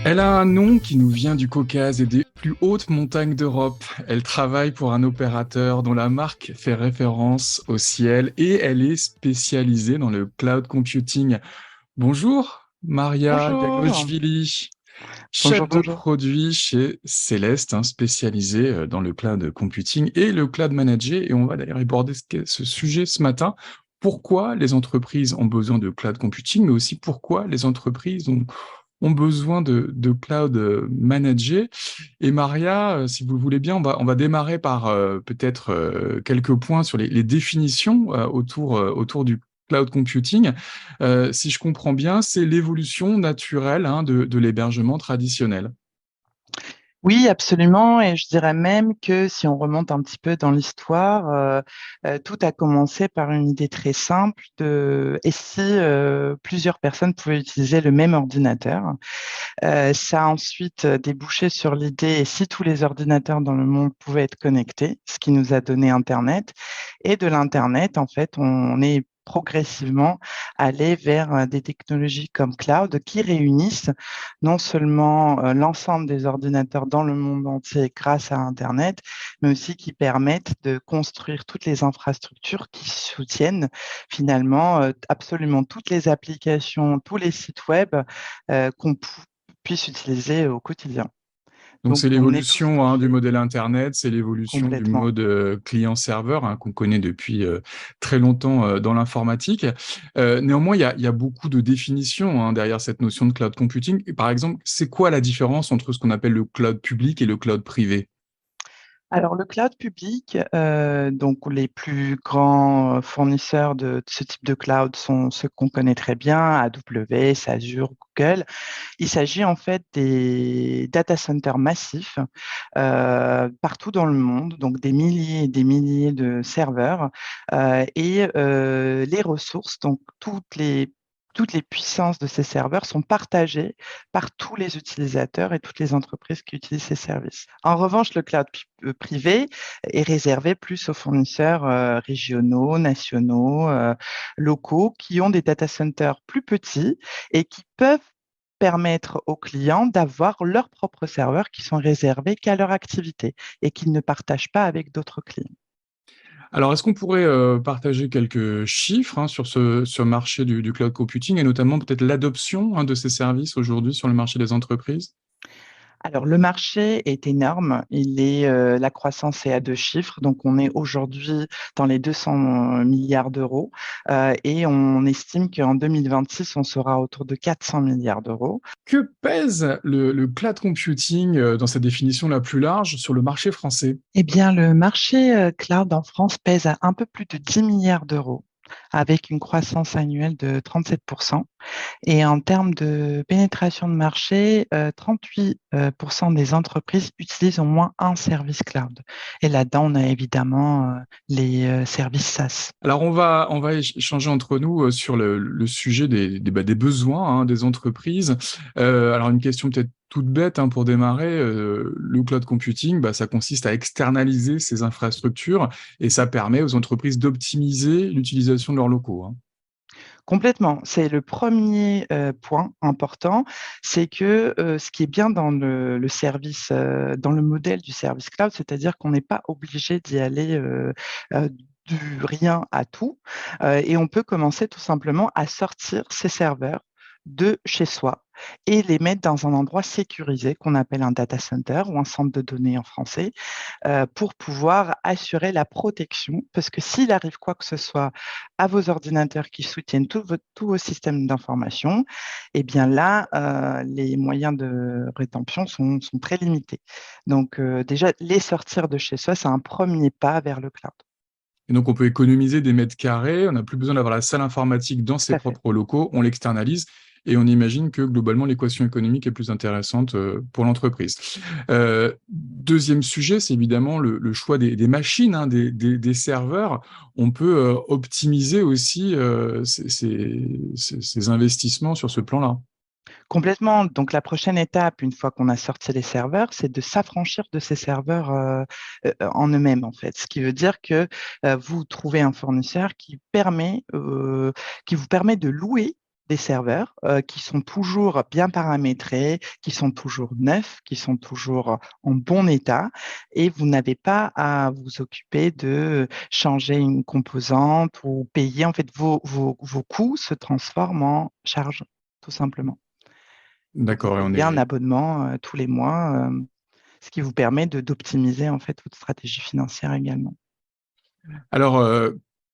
Elle a un nom qui nous vient du Caucase et des plus hautes montagnes d'Europe. Elle travaille pour un opérateur dont la marque fait référence au ciel et elle est spécialisée dans le cloud computing. Bonjour, Maria Bonjour, Gagoshvili, chef bonjour, de bonjour. produit chez Céleste, spécialisé dans le cloud computing et le cloud manager. Et on va d'ailleurs aborder ce sujet ce matin. Pourquoi les entreprises ont besoin de cloud computing, mais aussi pourquoi les entreprises ont besoin de cloud manager. Et Maria, si vous le voulez bien, on va démarrer par peut-être quelques points sur les définitions autour du cloud computing. Si je comprends bien, c'est l'évolution naturelle de l'hébergement traditionnel. Oui, absolument, et je dirais même que si on remonte un petit peu dans l'histoire, tout a commencé par une idée très simple de et si plusieurs personnes pouvaient utiliser le même ordinateur. Ça a ensuite débouché sur l'idée et si tous les ordinateurs dans le monde pouvaient être connectés, ce qui nous a donné Internet. Et de l'Internet, en fait, on est progressivement allé vers des technologies comme cloud qui réunissent non seulement l'ensemble des ordinateurs dans le monde entier grâce à Internet, mais aussi qui permettent de construire toutes les infrastructures qui soutiennent finalement absolument toutes les applications, tous les sites web qu'on puisse utiliser au quotidien. Donc Donc, c'est on est tous l'évolution du touchés modèle Internet, c'est l'évolution du complètement. mode client-serveur qu'on connaît depuis très longtemps dans l'informatique. Néanmoins, il y a beaucoup de définitions derrière cette notion de cloud computing. Et par exemple, c'est quoi la différence entre ce qu'on appelle le cloud public et le cloud privé? Alors, le cloud public, donc les plus grands fournisseurs de ce type de cloud sont ceux qu'on connaît très bien, AWS, Azure, Google. Il s'agit en fait des data centers massifs partout dans le monde, donc des milliers et des milliers de serveurs et les ressources, donc toutes les puissances de ces serveurs sont partagées par tous les utilisateurs et toutes les entreprises qui utilisent ces services. En revanche, le cloud privé est réservé plus aux fournisseurs régionaux, nationaux, locaux, qui ont des data centers plus petits et qui peuvent permettre aux clients d'avoir leurs propres serveurs qui sont réservés qu'à leur activité et qu'ils ne partagent pas avec d'autres clients. Alors, est-ce qu'on pourrait partager quelques chiffres sur ce marché du cloud computing et notamment peut-être l'adoption de ces services aujourd'hui sur le marché des entreprises? Alors, le marché est énorme. La croissance est à deux chiffres. Donc, on est aujourd'hui dans les 200 milliards d'euros et on estime qu'en 2026, on sera autour de 400 milliards d'euros. Que pèse le cloud computing dans sa définition la plus large sur le marché français? Eh bien, le marché cloud en France pèse à un peu plus de 10 milliards d'euros avec une croissance annuelle de 37%. Et en termes de pénétration de marché, 38 des entreprises utilisent au moins un service cloud. Et là-dedans, on a évidemment les services SaaS. Alors, on va échanger entre nous sur le sujet des besoins des entreprises. Alors, une question peut-être toute bête pour démarrer. Le cloud computing, ça consiste à externaliser ces infrastructures et ça permet aux entreprises d'optimiser l'utilisation de leurs locaux. Complètement. C'est le premier point important, c'est que ce qui est bien dans le service, dans le modèle du service cloud, c'est-à-dire qu'on n'est pas obligé d'y aller du rien à tout et on peut commencer tout simplement à sortir ses serveurs de chez soi et les mettre dans un endroit sécurisé qu'on appelle un data center ou un centre de données en français pour pouvoir assurer la protection. Parce que s'il arrive quoi que ce soit à vos ordinateurs qui soutiennent tous vos systèmes d'information, eh bien là, les moyens de rédemption sont très limités. Donc déjà, les sortir de chez soi, c'est un premier pas vers le cloud. Et donc, on peut économiser des mètres carrés, on n'a plus besoin d'avoir la salle informatique dans Tout ses à fait. propres locaux, on l'externalise et on imagine que globalement, l'équation économique est plus intéressante pour l'entreprise. Deuxième sujet, c'est évidemment le choix des machines, des serveurs. On peut optimiser aussi ces investissements sur ce plan-là. Complètement. Donc, la prochaine étape, une fois qu'on a sorti les serveurs, c'est de s'affranchir de ces serveurs en eux-mêmes, en fait. Ce qui veut dire que vous trouvez un fournisseur qui vous permet de louer des serveurs qui sont toujours bien paramétrés, qui sont toujours neufs, qui sont toujours en bon état, et vous n'avez pas à vous occuper de changer une composante ou payer. En fait, vos coûts se transforment en charges, tout simplement. Donc, vous D'accord, et on payez un est. abonnement tous les mois, ce qui vous permet d'optimiser en fait votre stratégie financière également. Alors,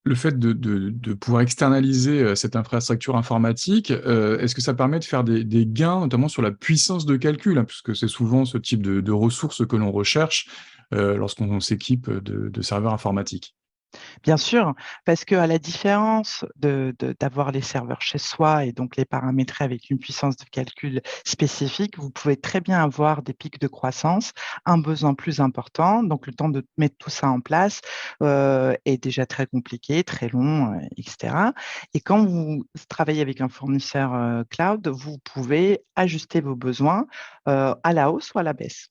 le fait de pouvoir externaliser cette infrastructure informatique, est-ce que ça permet de faire des gains, notamment sur la puissance de calcul, hein, puisque c'est souvent ce type de ressources que l'on recherche lorsqu'on s'équipe de serveurs informatiques? Bien sûr, parce que à la différence d'avoir les serveurs chez soi et donc les paramétrer avec une puissance de calcul spécifique, vous pouvez très bien avoir des pics de croissance, un besoin plus important. Donc, le temps de mettre tout ça en place est déjà très compliqué, très long, etc. Et quand vous travaillez avec un fournisseur cloud, vous pouvez ajuster vos besoins à la hausse ou à la baisse.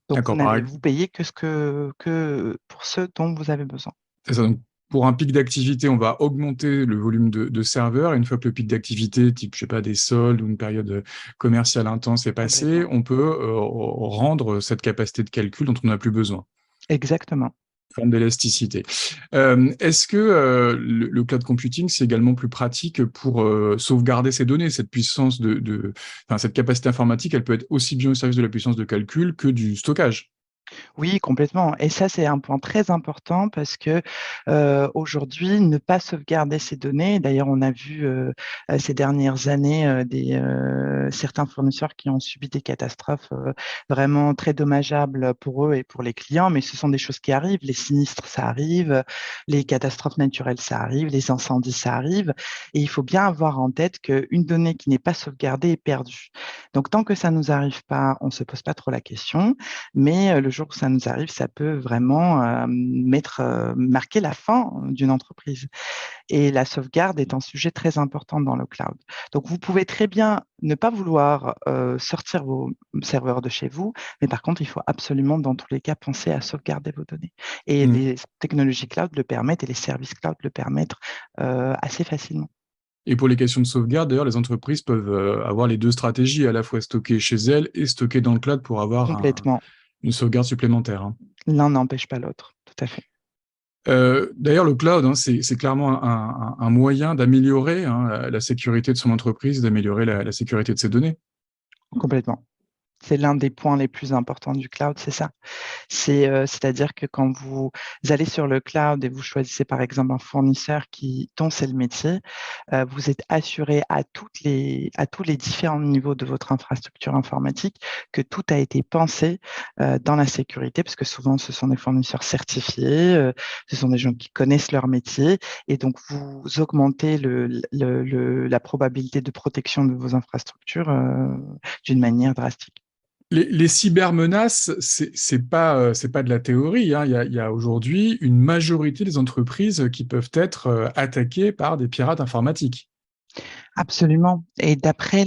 Donc, D'accord, par vous payez que pour ce dont vous avez besoin. C'est ça, donc pour un pic d'activité, on va augmenter le volume de serveurs. Et une fois que le pic d'activité, type, je sais pas, des soldes ou une période commerciale intense est passée, Complètement. on peut rendre cette capacité de calcul dont on n'a plus besoin. Exactement. Forme d'élasticité. Est-ce que le cloud computing, c'est également plus pratique pour sauvegarder ces données, cette puissance enfin, cette capacité informatique, elle peut être aussi bien au service de la puissance de calcul que du stockage? Oui, complètement. Et ça, c'est un point très important parce que aujourd'hui, ne pas sauvegarder ces données. D'ailleurs, on a vu ces dernières années certains fournisseurs qui ont subi des catastrophes vraiment très dommageables pour eux et pour les clients. Mais ce sont des choses qui arrivent. Les sinistres, ça arrive. Les catastrophes naturelles, ça arrive. Les incendies, ça arrive. Et il faut bien avoir en tête qu'une donnée qui n'est pas sauvegardée est perdue. Donc, tant que ça ne nous arrive pas, on ne se pose pas trop la question. Mais le jour où ça nous arrive, ça peut vraiment marquer la fin d'une entreprise. Et la sauvegarde est un sujet très important dans le cloud. Donc, vous pouvez très bien ne pas vouloir sortir vos serveurs de chez vous, mais par contre, il faut absolument, dans tous les cas, penser à sauvegarder vos données. Et Mm. les technologies cloud le permettent et les services cloud le permettent assez facilement. Et pour les questions de sauvegarde, d'ailleurs, les entreprises peuvent avoir les deux stratégies, à la fois stocker chez elles et stocker dans le cloud pour avoir Complètement. une sauvegarde supplémentaire, hein. L'un n'empêche pas l'autre. Tout à fait. D'ailleurs, le cloud, hein, c'est clairement un moyen d'améliorer, hein, la sécurité de son entreprise, d'améliorer la sécurité de ses données. Complètement. C'est l'un des points les plus importants du cloud, c'est ça. C'est-à-dire que quand vous allez sur le cloud et vous choisissez par exemple un fournisseur dont c'est le métier, vous êtes assuré à tous les différents niveaux de votre infrastructure informatique que tout a été pensé dans la sécurité, parce que souvent ce sont des fournisseurs certifiés, ce sont des gens qui connaissent leur métier, et donc vous augmentez la probabilité de protection de vos infrastructures d'une manière drastique. Les cybermenaces, c'est pas de la théorie, hein. Il y a aujourd'hui une majorité des entreprises qui peuvent être attaquées par des pirates informatiques. Absolument. Et d'après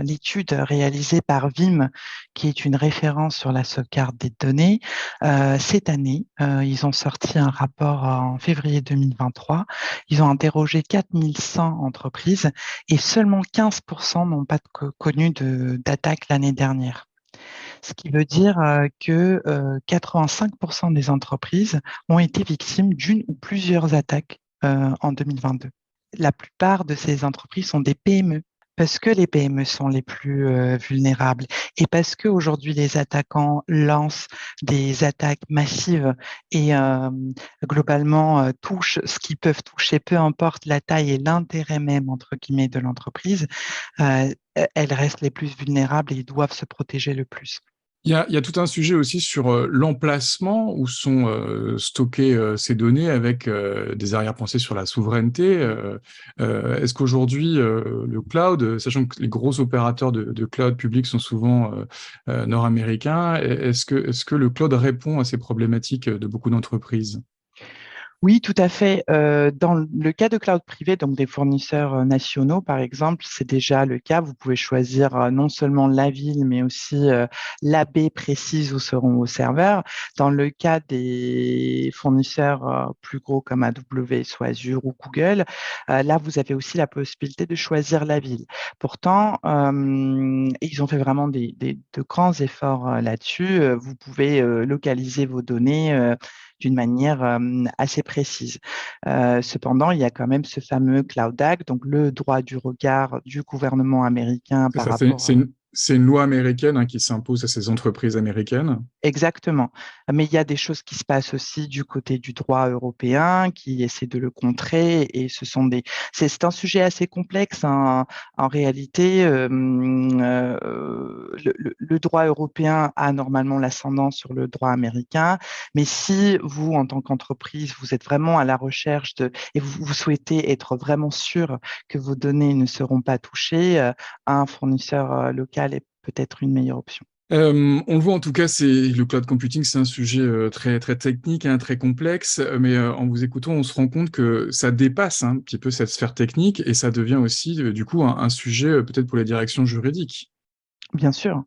l'étude réalisée par Vim, qui est une référence sur la sauvegarde des données, cette année, ils ont sorti un rapport en février 2023. Ils ont interrogé 4100 entreprises et seulement 15% n'ont pas connu d'attaque l'année dernière. Ce qui veut dire que 85% des entreprises ont été victimes d'une ou plusieurs attaques en 2022. La plupart de ces entreprises sont des PME parce que les PME sont les plus vulnérables et parce qu'aujourd'hui les attaquants lancent des attaques massives et globalement touchent ce qu'ils peuvent toucher, peu importe la taille et l'intérêt même entre guillemets de l'entreprise, elles restent les plus vulnérables et ils doivent se protéger le plus. Il y a tout un sujet aussi sur l'emplacement où sont stockées ces données avec des arrière-pensées sur la souveraineté. Est-ce qu'aujourd'hui, le cloud, sachant que les gros opérateurs de cloud public sont souvent nord-américains, est-ce que le cloud répond à ces problématiques de beaucoup d'entreprises? Oui, tout à fait. Dans le cas de cloud privé, donc des fournisseurs nationaux, par exemple, c'est déjà le cas. Vous pouvez choisir non seulement la ville, mais aussi la baie précise où seront vos serveurs. Dans le cas des fournisseurs plus gros comme AWS ou Azure ou Google, là, vous avez aussi la possibilité de choisir la ville. Pourtant, ils ont fait vraiment de grands efforts là-dessus. Vous pouvez localiser vos données d'une manière assez précise. Cependant, il y a quand même ce fameux Cloud Act, donc le droit du regard du gouvernement américain C'est par ça, rapport c'est une loi américaine qui s'impose à ces entreprises américaines. exactement. Mais il y a des choses qui se passent aussi du côté du droit européen qui essaient de le contrer et c'est un sujet assez complexe, hein. En réalité, le droit européen a normalement l'ascendant sur le droit américain. Mais si vous, en tant qu'entreprise, vous êtes vraiment à la recherche et vous souhaitez être vraiment sûr que vos données ne seront pas touchées, un fournisseur local est peut-être une meilleure option. On le voit en tout cas, le cloud computing, c'est un sujet très très technique, très complexe, mais en vous écoutant, on se rend compte que ça dépasse un petit peu cette sphère technique et ça devient aussi du coup un sujet peut-être pour les directions juridiques. Bien sûr.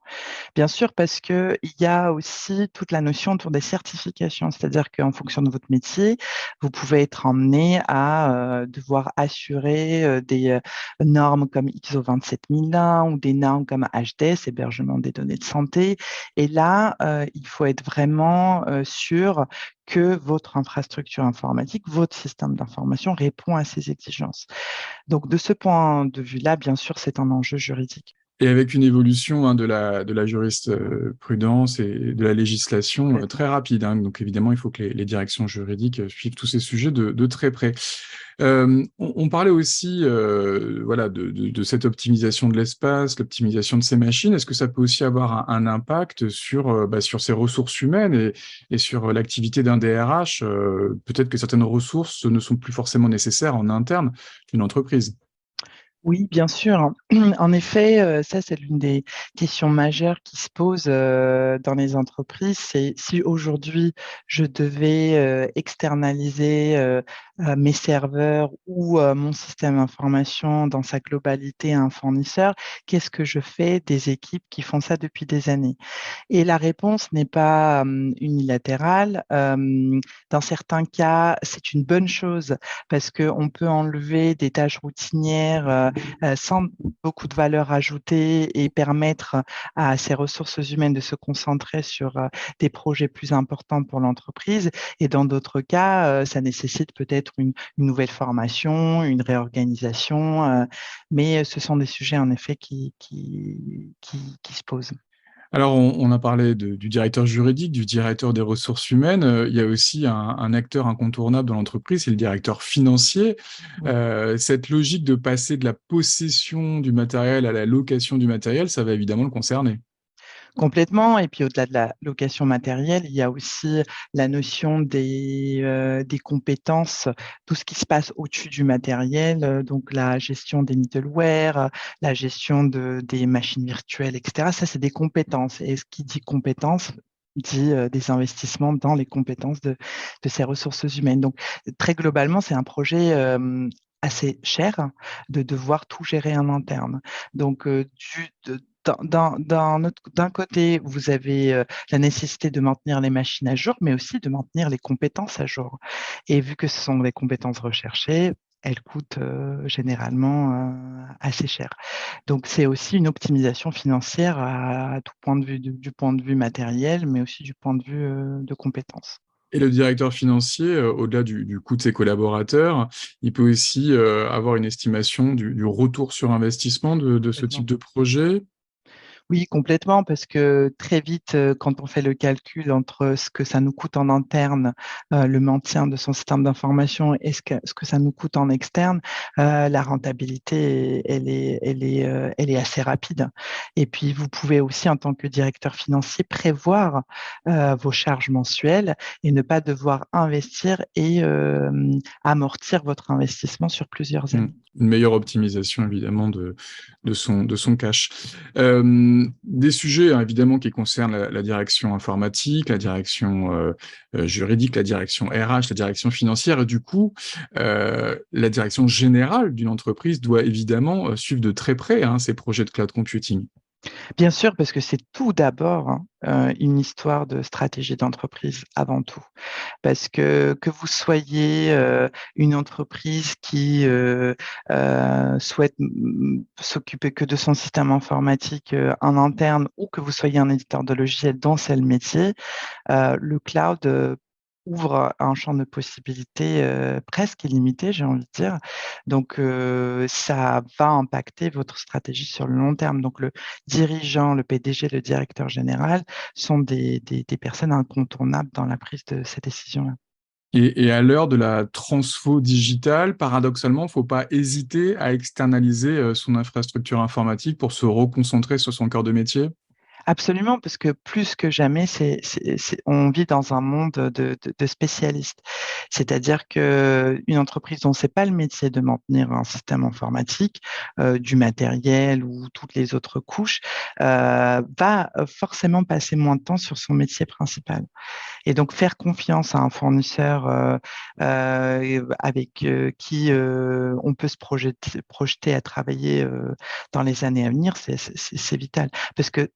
Bien sûr, parce qu'il y a aussi toute la notion autour des certifications, c'est-à-dire qu'en fonction de votre métier, vous pouvez être emmené à devoir assurer des normes comme ISO 27001 ou des normes comme HDS, hébergement des données de santé. Et là, il faut être vraiment sûr que votre infrastructure informatique, votre système d'information répond à ces exigences. Donc, de ce point de vue-là, bien sûr, c'est un enjeu juridique. Et avec une évolution de la jurisprudence et de la législation Complètement. très rapide. Donc évidemment, il faut que les directions juridiques suivent tous ces sujets de très près. On parlait aussi voilà, de cette optimisation de l'espace, l'optimisation de ces machines. Est-ce que ça peut aussi avoir un impact sur, sur ces ressources humaines et sur l'activité d'un DRH? Peut-être que certaines ressources ne sont plus forcément nécessaires en interne d'une entreprise. Oui, bien sûr. En effet, ça, c'est l'une des questions majeures qui se posent dans les entreprises. C'est si aujourd'hui, je devais externaliser mes serveurs ou mon système d'information dans sa globalité à un fournisseur, qu'est-ce que je fais des équipes qui font ça depuis des années? Et la réponse n'est pas unilatérale. Dans certains cas, c'est une bonne chose parce qu'on peut enlever des tâches routinières sans beaucoup de valeur ajoutée et permettre à ces ressources humaines de se concentrer sur des projets plus importants pour l'entreprise. Et dans d'autres cas, ça nécessite peut-être une nouvelle formation, une réorganisation, mais ce sont des sujets en effet qui se posent. Alors, on a parlé du directeur juridique, du directeur des ressources humaines. Il y a aussi un acteur incontournable dans l'entreprise, c'est le directeur financier. Oui. Cette logique de passer de la possession du matériel à la location du matériel, ça va évidemment le concerner. Complètement. Et puis au-delà de la location matérielle, il y a aussi la notion des compétences, tout ce qui se passe au-dessus du matériel, donc la gestion des middleware, la gestion des machines virtuelles, etc. Ça, c'est des compétences. Et ce qui dit compétences dit des investissements dans les compétences de ces ressources humaines. Donc, très globalement, c'est un projet assez cher de devoir tout gérer en interne. Donc, d'un côté, vous avez la nécessité de maintenir les machines à jour, mais aussi de maintenir les compétences à jour. Et vu que ce sont des compétences recherchées, elles coûtent généralement assez cher. Donc, c'est aussi une optimisation financière à tout point de vue, du point de vue matériel, mais aussi du point de vue de compétences. Et le directeur financier, au-delà du coût de ses collaborateurs, il peut aussi avoir une estimation du retour sur investissement de ce type Complètement. de projet. Oui, complètement, parce que très vite, quand on fait le calcul entre ce que ça nous coûte en interne, le maintien de son système d'information et ce que ça nous coûte en externe, la rentabilité, elle est assez rapide. Et puis, vous pouvez aussi, en tant que directeur financier, prévoir vos charges mensuelles et ne pas devoir investir et amortir votre investissement sur plusieurs Mm. années. Une meilleure optimisation, évidemment, de son cash. des sujets, hein, évidemment, qui concernent la direction informatique, la direction juridique, la direction RH, la direction financière. Et du coup, la direction générale d'une entreprise doit évidemment suivre de très près, hein, ces projets de cloud computing. Bien sûr, parce que c'est tout d'abord, hein, une histoire de stratégie d'entreprise avant tout. Parce que vous soyez une entreprise qui souhaite s'occuper que de son système informatique en interne, ou que vous soyez un éditeur de logiciels dont c'est le métier, le cloud ouvre un champ de possibilités presque illimité, j'ai envie de dire. Donc, ça va impacter votre stratégie sur le long terme. Donc, le dirigeant, le PDG, le directeur général sont des personnes incontournables dans la prise de ces décisions-là. Et à l'heure de la transfo digitale, paradoxalement, il ne faut pas hésiter à externaliser son infrastructure informatique pour se reconcentrer sur son cœur de métier. Absolument, parce que plus que jamais, on vit dans un monde de spécialistes. C'est-à-dire qu'une entreprise dont ce n'est pas le métier de maintenir un système informatique, du matériel ou toutes les autres couches, va forcément passer moins de temps sur son métier principal. Et donc, faire confiance à un fournisseur avec qui on peut se projeter à travailler dans les années à venir, c'est vital. Parce que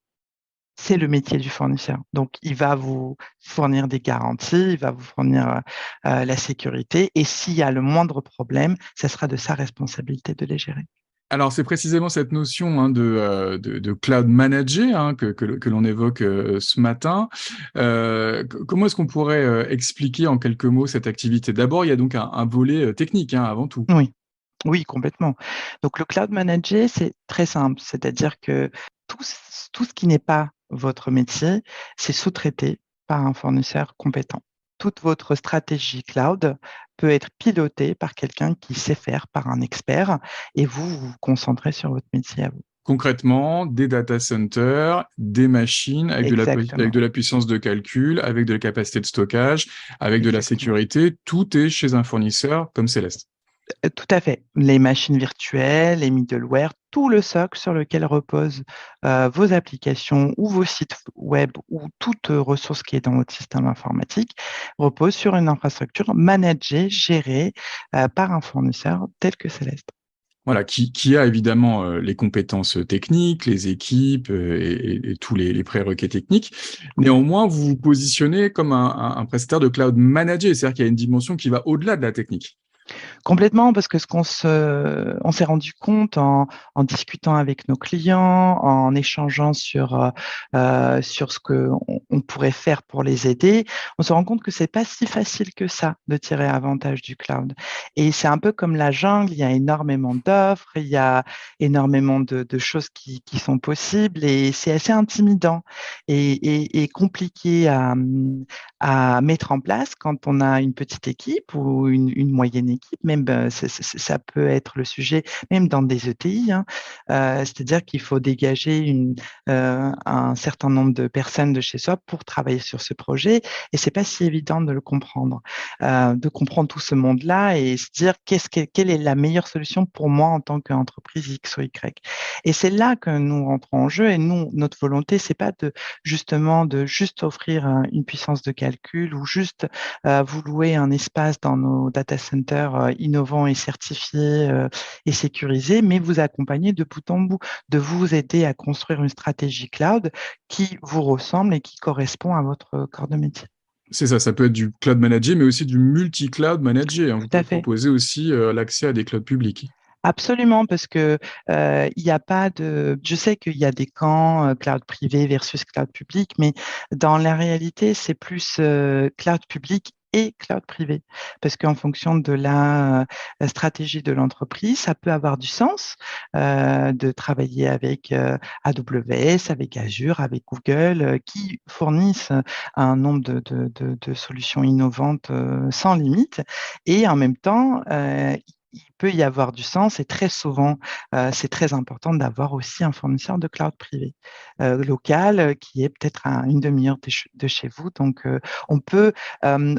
c'est le métier du fournisseur. Donc, il va vous fournir des garanties, il va vous fournir la sécurité. Et s'il y a le moindre problème, ça sera de sa responsabilité de les gérer. Alors, c'est précisément cette notion, hein, de cloud manager, hein, que l'on évoque ce matin. Comment est-ce qu'on pourrait expliquer en quelques mots cette activité? D'abord, il y a donc un volet technique, hein, avant tout. Oui, oui, complètement. Donc, le cloud manager, c'est très simple. C'est-à-dire que tout ce qui n'est pas votre métier, c'est sous-traité par un fournisseur compétent. Toute votre stratégie cloud peut être pilotée par quelqu'un qui sait faire, par un expert, et vous vous concentrez sur votre métier à vous. Concrètement, des data centers, des machines avec Exactement, de la puissance de calcul, avec de la capacité de stockage, avec de la exactement. sécurité, tout est chez un fournisseur comme Céleste. Tout à fait. Les machines virtuelles, les middleware, tout le socle sur lequel reposent vos applications ou vos sites web ou toute ressource qui est dans votre système informatique repose sur une infrastructure managée, gérée par un fournisseur tel que Céleste. Voilà, qui a évidemment les compétences techniques, les équipes et tous les prérequis techniques. Oui. Néanmoins, vous vous positionnez comme un prestataire de cloud manager, c'est-à-dire qu'il y a une dimension qui va au-delà de la technique. Complètement, parce que on s'est rendu compte en discutant avec nos clients, en échangeant sur ce qu'on pourrait faire pour les aider, on se rend compte que c'est pas si facile que ça de tirer avantage du cloud. Et c'est un peu comme la jungle, il y a énormément d'offres, il y a énormément de choses qui sont possibles et c'est assez intimidant et compliqué à mettre en place quand on a une petite équipe ou une moyenne équipe. Même ça peut être le sujet, même dans des ETI, hein. C'est-à-dire qu'il faut dégager un certain nombre de personnes de chez soi pour travailler sur ce projet. Et c'est pas si évident de le comprendre, de comprendre tout ce monde-là et se dire quelle est la meilleure solution pour moi en tant qu'entreprise X ou Y. Et c'est là que nous rentrons en jeu. Et nous, notre volonté, c'est pas justement de juste offrir une puissance de calcul ou juste vous louer un espace dans nos data centers innovants et certifiés et sécurisés, mais vous accompagner de bout en bout, de vous aider à construire une stratégie cloud qui vous ressemble et qui correspond à votre corps de métier. C'est ça peut être du cloud manager, mais aussi du multi-cloud manager, hein. Vous Tout à pouvez fait. proposer aussi l'accès à des clouds publics. Absolument, parce que il y a pas de. Je sais qu'il y a des camps cloud privé versus cloud public, mais dans la réalité, c'est plus cloud public et cloud privé, parce qu'en fonction de la stratégie de l'entreprise, ça peut avoir du sens de travailler avec AWS, avec Azure, avec Google, qui fournissent un nombre de solutions innovantes sans limite, et en même temps, il peut y avoir du sens et très souvent, c'est très important d'avoir aussi un fournisseur de cloud privé local qui est peut-être à une demi-heure de chez vous. Donc, on peut,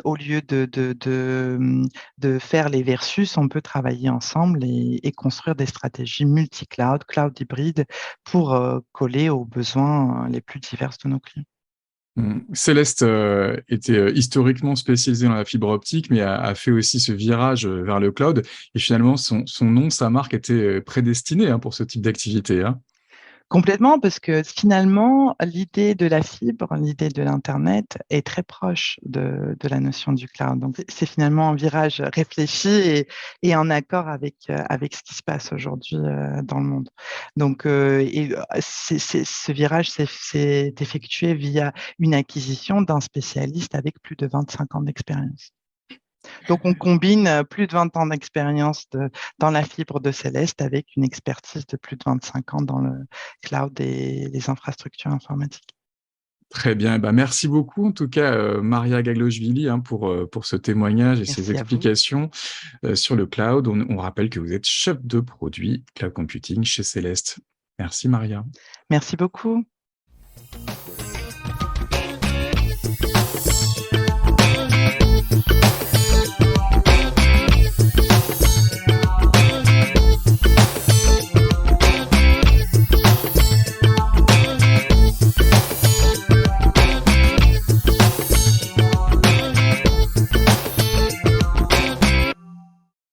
au lieu de faire les versus, on peut travailler ensemble et construire des stratégies multi-cloud, cloud hybride pour coller aux besoins les plus divers de nos clients. Céleste était historiquement spécialisée dans la fibre optique, mais a fait aussi ce virage vers le cloud. Et finalement, son nom, sa marque était prédestinée hein, pour ce type d'activité. Hein. Complètement, parce que finalement, l'idée de la fibre, l'idée de l'Internet est très proche de la notion du cloud. Donc, c'est finalement un virage réfléchi et en accord avec ce qui se passe aujourd'hui dans le monde. Donc, ce virage s'est effectué via une acquisition d'un spécialiste avec plus de 25 ans d'expérience. Donc, on combine plus de 20 ans d'expérience dans la fibre de Céleste avec une expertise de plus de 25 ans dans le cloud et les infrastructures informatiques. Très bien. Eh ben, merci beaucoup, en tout cas, Maria Gagloshvili, hein, pour ce témoignage et ces Merci à vous. explications sur le cloud. On rappelle que vous êtes chef de produit cloud computing chez Céleste. Merci, Maria. Merci beaucoup.